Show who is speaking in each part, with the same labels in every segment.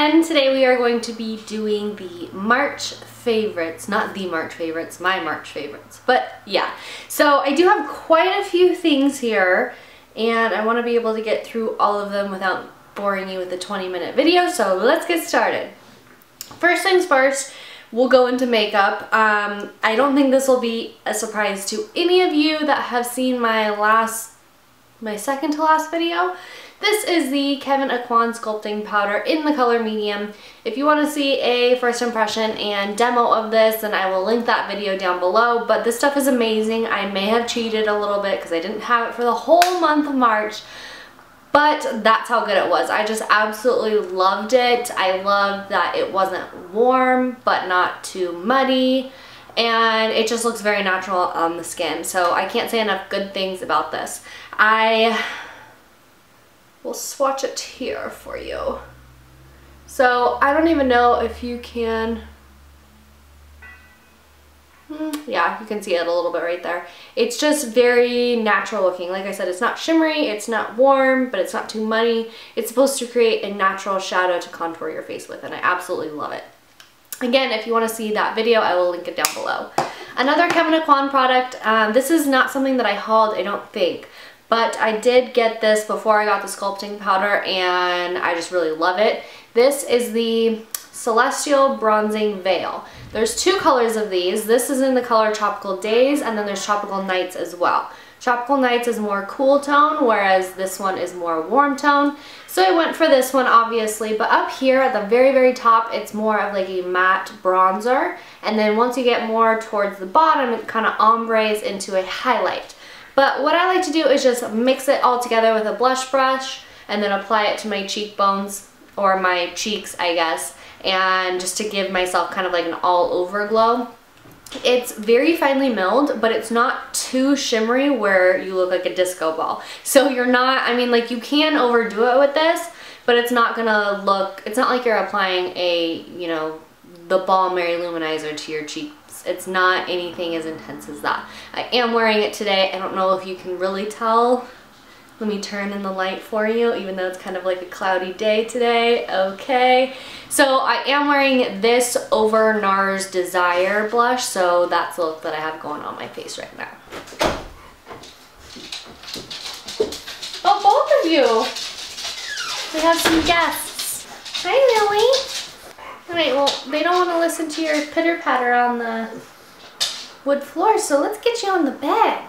Speaker 1: everyone! Today we are going to be doing the March favorites, not the March favorites, my March favorites, but yeah. So I do have quite a few things here and I want to be able to get through all of them without boring you with a 20-minute video, so let's get started. First things first, we'll go into makeup. I don't think this will be a surprise to any of you that have seen my second to last video. This is the Kevyn Aucoin sculpting powder in the color medium. If you want to see a first impression and demo of this, then I will link that video down below. But this stuff is amazing. I may have cheated a little bit because I didn't have it for the whole month of March, but that's how good it was. I just absolutely loved it. I loved that it wasn't warm but not too muddy, and it just looks very natural on the skin. So I can't say enough good things about this. We'll swatch it here for you. So I don't even know if you can, yeah, you can see it a little bit right there. It's just very natural looking. Like I said, it's not shimmery, it's not warm, but it's not too muddy. It's supposed to create a natural shadow to contour your face with, and I absolutely love it. Again, if you want to see that video, I will link it down below. Another Kevyn Aucoin product, this is not something that I hauled, I don't think. But I did get this before I got the sculpting powder and I just really love it. This is the Celestial Bronzing Veil. There's two colors of these. This is in the color Tropical Days, and then there's Tropical Nights as well. Tropical Nights is more cool tone, whereas this one is more warm tone. So I went for this one obviously, but up here at the very, very top, it's more of like a matte bronzer. And then once you get more towards the bottom, it kind of ombres into a highlight. But what I like to do is just mix it all together with a blush brush and then apply it to my cheekbones, or my cheeks I guess, and just to give myself kind of like an all over glow. It's very finely milled, but it's not too shimmery where you look like a disco ball. So you're not, I mean, like, you can overdo it with this, but it's not gonna look, it's not like you're applying a, you know, the Balm-Mary Luminizer to your cheeks. It's not anything as intense as that. I am wearing it today. I don't know if you can really tell. Let me turn in the light for you, even though it's kind of like a cloudy day today. Okay. So I am wearing this over Nars Desire blush, so that's the look that I have going on my face right now. Oh, both of you. We have some guests. Hi, Lily. Alright, well, they don't want to listen to your pitter-patter on the wood floor, so let's get you on the bed.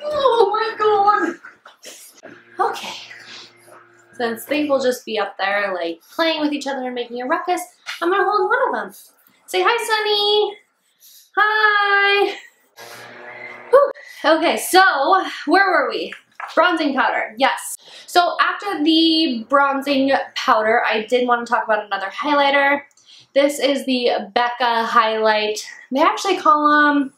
Speaker 1: Oh my god! Okay. Since they will just be up there, like, playing with each other and making a ruckus, I'm gonna hold one of them. Say hi, Sunny! Hi! Whew. Okay, so, where were we? Bronzing powder, yes. So after the bronzing powder, I did want to talk about another highlighter. This is the Becca highlight. They actually call them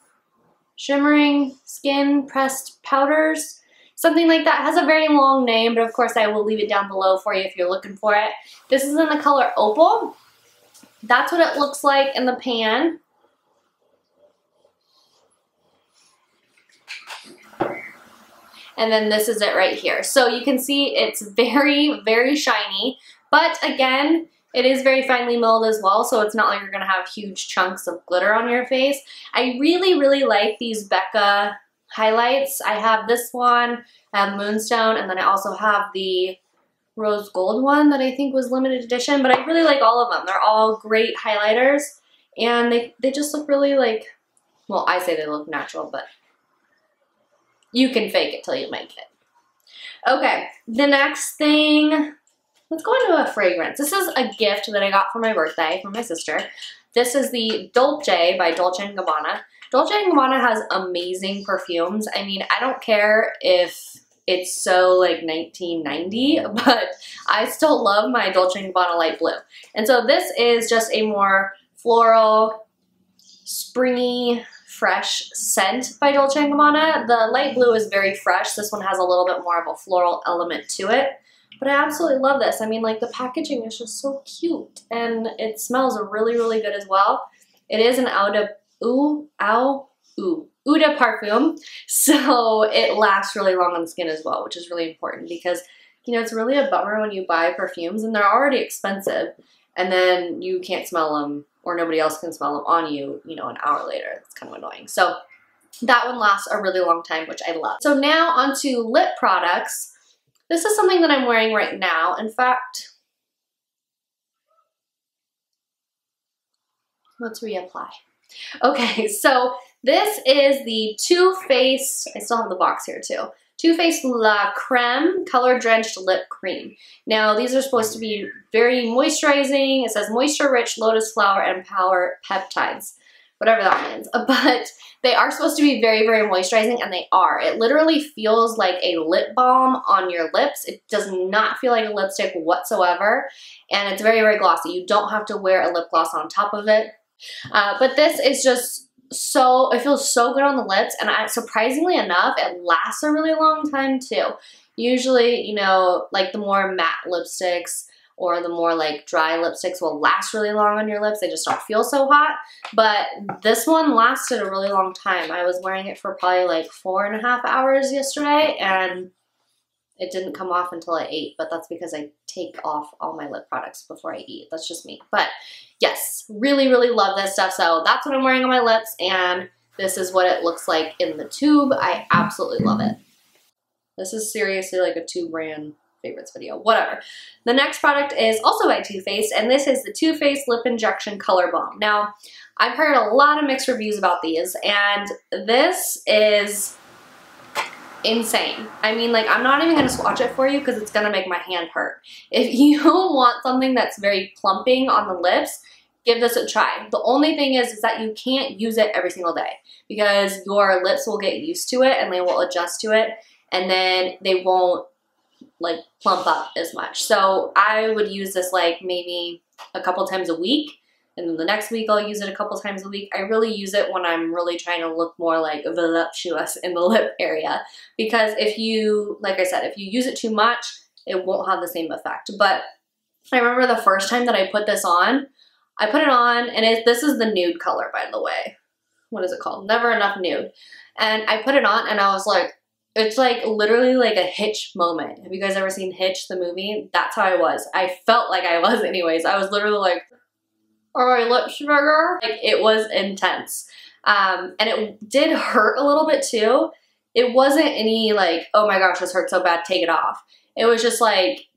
Speaker 1: shimmering skin pressed powders. Something like that. It has a very long name, but of course I will leave it down below for you if you're looking for it. This is in the color Opal. That's what it looks like in the pan. And then this is it right here. So you can see it's very, very shiny, but again, it is very finely milled as well, so it's not like you're gonna have huge chunks of glitter on your face. I really, really like these Becca highlights. I have this one, I have Moonstone, and then I also have the Rose Gold one that I think was limited edition, but I really like all of them. They're all great highlighters, and they just look really like, well, I say they look natural, but you can fake it till you make it. Okay, the next thing, let's go into a fragrance. This is a gift that I got for my birthday from my sister. This is the Dolce by Dolce & Gabbana. Dolce & Gabbana has amazing perfumes. I mean, I don't care if it's so like 1990, but I still love my Dolce & Gabbana light blue. And so this is just a more floral, springy, fresh scent by Dolce & Gabbana. The light blue is very fresh. This one has a little bit more of a floral element to it. But I absolutely love this. I mean, like, the packaging is just so cute. And it smells really, really good as well. It is an Ouda parfum. So it lasts really long on the skin as well, which is really important because You know, it's really a bummer when you buy perfumes and they're already expensive and then you can't smell them or nobody else can smell them on you, you know, an hour later. It's kind of annoying. So that one lasts a really long time, which I love. So now onto lip products. This is something that I'm wearing right now. In fact, let's reapply. Okay, so this is the Too Faced, I still have the box here too, Too Faced La Creme Color Drenched Lip Cream. Now these are supposed to be very moisturizing. It says moisture rich lotus flower and power peptides, whatever that means. But they are supposed to be very, very moisturizing, and they are. It literally feels like a lip balm on your lips. It does not feel like a lipstick whatsoever, and it's very, very glossy. You don't have to wear a lip gloss on top of it. But this is just so, it feels so good on the lips, and surprisingly enough, it lasts a really long time too. Usually, you know, like the more matte lipsticks or the more like dry lipsticks will last really long on your lips. They just don't feel so hot. But this one lasted a really long time. I was wearing it for probably like 4.5 hours yesterday, and it didn't come off until I ate, but that's because I take off all my lip products before I eat. That's just me. But yes, really, really love this stuff. So that's what I'm wearing on my lips, and this is what it looks like in the tube. I absolutely love it. This is seriously like a tube brand favorites video, whatever. The next product is also by Too Faced, and this is the Too Faced Lip Injection Color Balm. Now, I've heard a lot of mixed reviews about these, and this is insane. I mean, like, I'm not even going to swatch it for you because it's going to make my hand hurt. If you want something that's very plumping on the lips, give this a try. The only thing is that you can't use it every single day because your lips will get used to it and they will adjust to it, and then they won't like plump up as much. So I would use this like maybe a couple times a week, and then the next week I'll use it a couple times a week. I really use it when I'm really trying to look more like voluptuous in the lip area, because if you, like I said, if you use it too much, it won't have the same effect. But I remember the first time that I put this on, I put it on, and this is the nude color, by the way. What is it called? Never Enough Nude. And I put it on and I was like, it's like literally like a Hitch moment. Have you guys ever seen Hitch, the movie? That's how I was. I felt like I was anyways. I was literally like, are my lips bigger? Like, it was intense. And it did hurt a little bit too. It wasn't any like, oh my gosh, this hurts so bad, take it off. It was just like,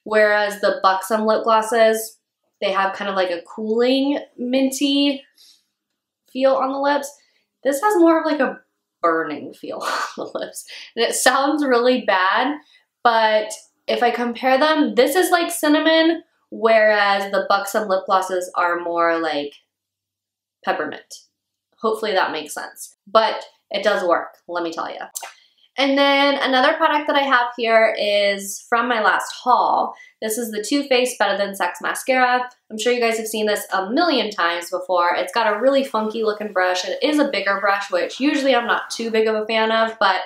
Speaker 1: whereas the Buxom lip glosses, they have kind of like a cooling, minty feel on the lips. This has more of like a burning feel on the lips. And it sounds really bad, but if I compare them, this is like cinnamon, whereas the Buxom lip glosses are more like peppermint. Hopefully that makes sense. But it does work, let me tell you. And then another product that I have here is from my last haul. This is the Too Faced Better Than Sex Mascara. I'm sure you guys have seen this a million times before. It's got a really funky looking brush. It is a bigger brush, which usually I'm not too big of a fan of, but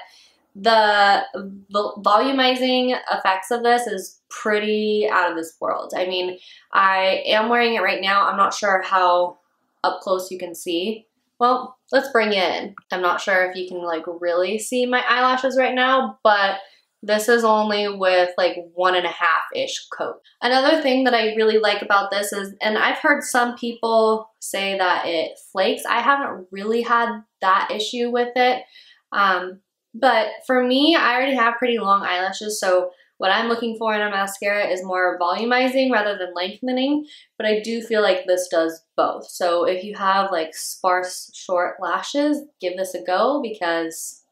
Speaker 1: the volumizing effects of this is pretty out of this world. I mean, I am wearing it right now. I'm not sure how up close you can see. Well, let's bring it in. I'm not sure if you can like really see my eyelashes right now, but this is only with like 1.5-ish coat. Another thing that I really like about this is, and I've heard some people say that it flakes. I haven't really had that issue with it. But for me, I already have pretty long eyelashes, so what I'm looking for in a mascara is more volumizing rather than lengthening, but I do feel like this does both. So if you have like sparse, short lashes, give this a go because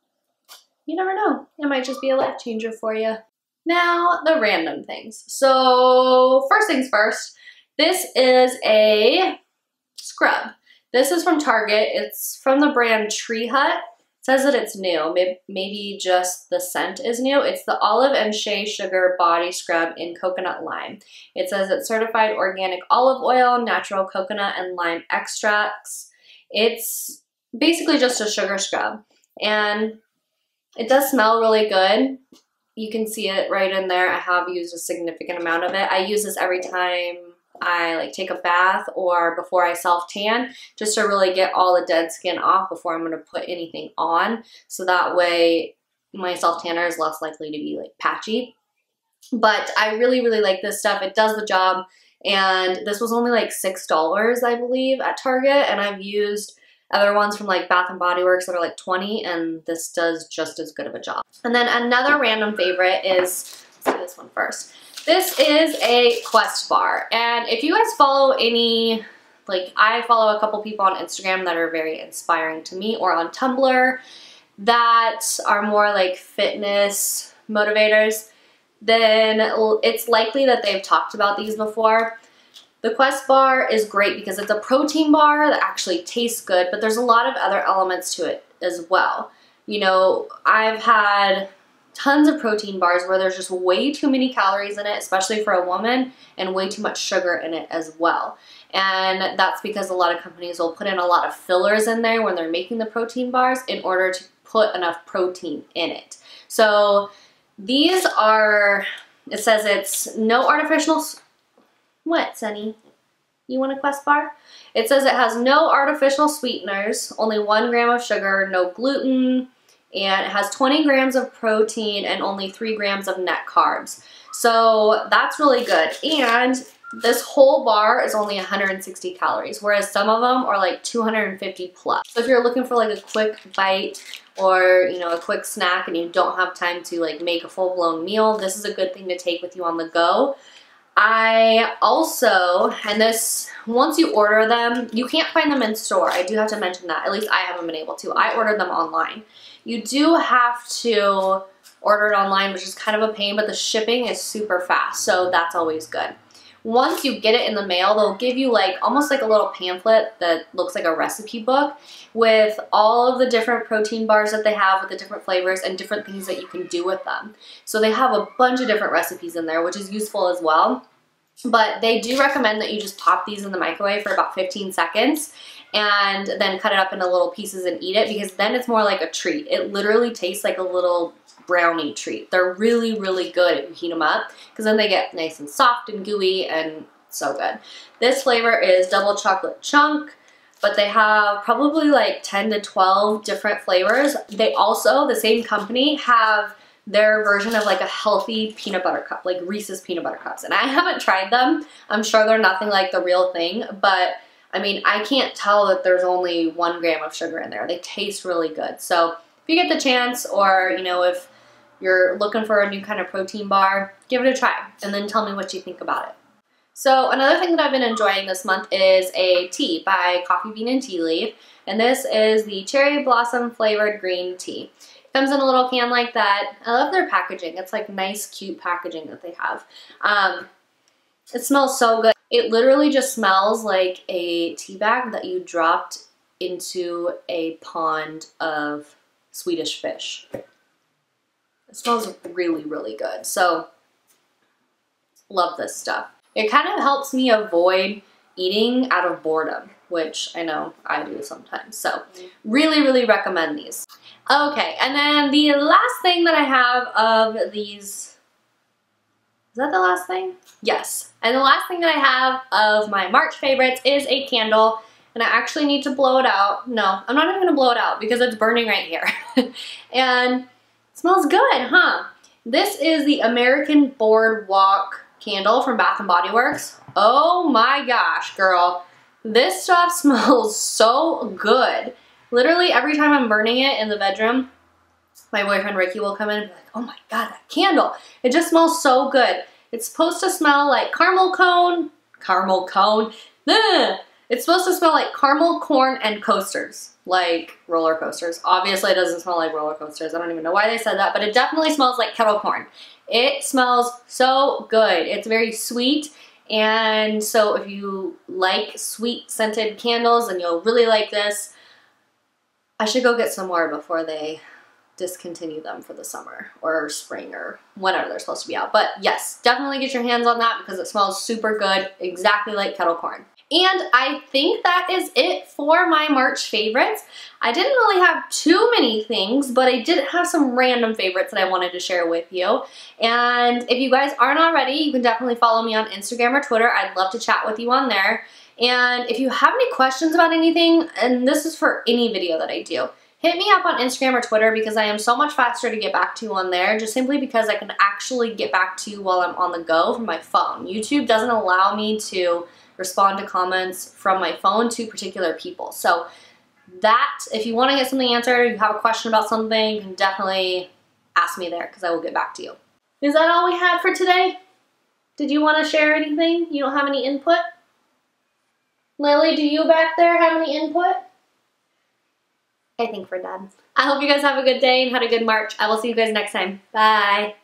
Speaker 1: you never know. It might just be a life changer for you. Now, the random things. So first things first, this is a scrub. This is from Target. It's from the brand Tree Hut. It says that it's new, maybe just the scent is new. It's the Olive and Shea Sugar Body Scrub in Coconut Lime. It says it's certified organic olive oil, natural coconut and lime extracts. It's basically just a sugar scrub, and it does smell really good. You can see it right in there. I have used a significant amount of it. I use this every time I like take a bath or before I self-tan, just to really get all the dead skin off before I'm going to put anything on. So that way my self-tanner is less likely to be like patchy. But I really, really like this stuff. It does the job. And this was only like $6, I believe, at Target. And I've used other ones from like Bath & Body Works that are like $20, and this does just as good of a job. And then another random favorite is, let's do this one first. This is a Quest bar. And if you guys follow any, like I follow a couple people on Instagram that are very inspiring to me, or on Tumblr that are more like fitness motivators, then it's likely that they've talked about these before. The Quest bar is great because it's a protein bar that actually tastes good, but there's a lot of other elements to it as well. You know, I've had tons of protein bars where there's just way too many calories in it, especially for a woman, and way too much sugar in it as well. And that's because a lot of companies will put in a lot of fillers in there when they're making the protein bars in order to put enough protein in it. So these are, it says it's no artificial, what, Sunny? You want a Quest bar? It says it has no artificial sweeteners, only 1 gram of sugar, no gluten, and it has 20 grams of protein and only 3 grams of net carbs. So that's really good. And this whole bar is only 160 calories, whereas some of them are like 250 plus. So if you're looking for like a quick bite or, you know, a quick snack and you don't have time to like make a full-blown meal, this is a good thing to take with you on the go. I also, and this, once you order them, you can't find them in store. I do have to mention that. At least I haven't been able to. I ordered them online. You do have to order it online, which is kind of a pain, but the shipping is super fast, so that's always good. Once you get it in the mail, they'll give you like almost like a little pamphlet that looks like a recipe book with all of the different protein bars that they have with the different flavors and different things that you can do with them. So they have a bunch of different recipes in there, which is useful as well. But they do recommend that you just pop these in the microwave for about 15 seconds and then cut it up into little pieces and eat it, because then it's more like a treat. It literally tastes like a little brownie treat. They're really, really good if you heat them up, because then they get nice and soft and gooey and so good. This flavor is double chocolate chunk, but they have probably like 10 to 12 different flavors. They also, the same company, have their version of like a healthy peanut butter cup, like Reese's peanut butter cups. And I haven't tried them. I'm sure they're nothing like the real thing, but I mean, I can't tell that there's only 1 gram of sugar in there. They taste really good. So if you get the chance, or, you know, if you're looking for a new kind of protein bar, give it a try and then tell me what you think about it. So another thing that I've been enjoying this month is a tea by Coffee Bean and Tea Leaf. And this is the cherry blossom flavored green tea. It comes in a little can like that. I love their packaging. It's like nice, cute packaging that they have. It smells so good. It literally just smells like a tea bag that you dropped into a pond of Swedish fish. It smells really, really good. So, love this stuff. It kind of helps me avoid eating out of boredom, which I know I do sometimes. So, really, really recommend these. Okay, and then the last thing that I have of these, is that the last thing? Yes. And the last thing that I have of my March favorites is a candle, and I actually need to blow it out. No, I'm not even gonna blow it out because it's burning right here. And it smells good, huh? This is the American Boardwalk candle from Bath & Body Works. Oh my gosh, girl. This stuff smells so good. Literally every time I'm burning it in the bedroom, my boyfriend Ricky will come in and be like, oh my god, that candle. It just smells so good. It's supposed to smell like caramel cone. It's supposed to smell like caramel corn and coasters, like roller coasters. Obviously it doesn't smell like roller coasters. I don't even know why they said that, but it definitely smells like kettle corn. It smells so good. It's very sweet, and so if you like sweet scented candles, then you'll really like this. I should go get some more before they discontinue them for the summer or spring or whenever they're supposed to be out. But yes, definitely get your hands on that because it smells super good, exactly like kettle corn. And I think that is it for my March favorites. I didn't really have too many things, but I did have some random favorites that I wanted to share with you. And if you guys aren't already, you can definitely follow me on Instagram or Twitter. I'd love to chat with you on there. And if you have any questions about anything, and this is for any video that I do, Hit me up on Instagram or Twitter because I am so much faster to get back to you on there, just simply because I can actually get back to you while I'm on the go from my phone. YouTube doesn't allow me to respond to comments from my phone to particular people. So that, if you want to get something answered, you have a question about something, you can definitely ask me there because I will get back to you. Is that all we had for today? Did you want to share anything? You don't have any input? Lily, do you back there have any input? I think we're done. I hope you guys have a good day and had a good March. I will see you guys next time. Bye.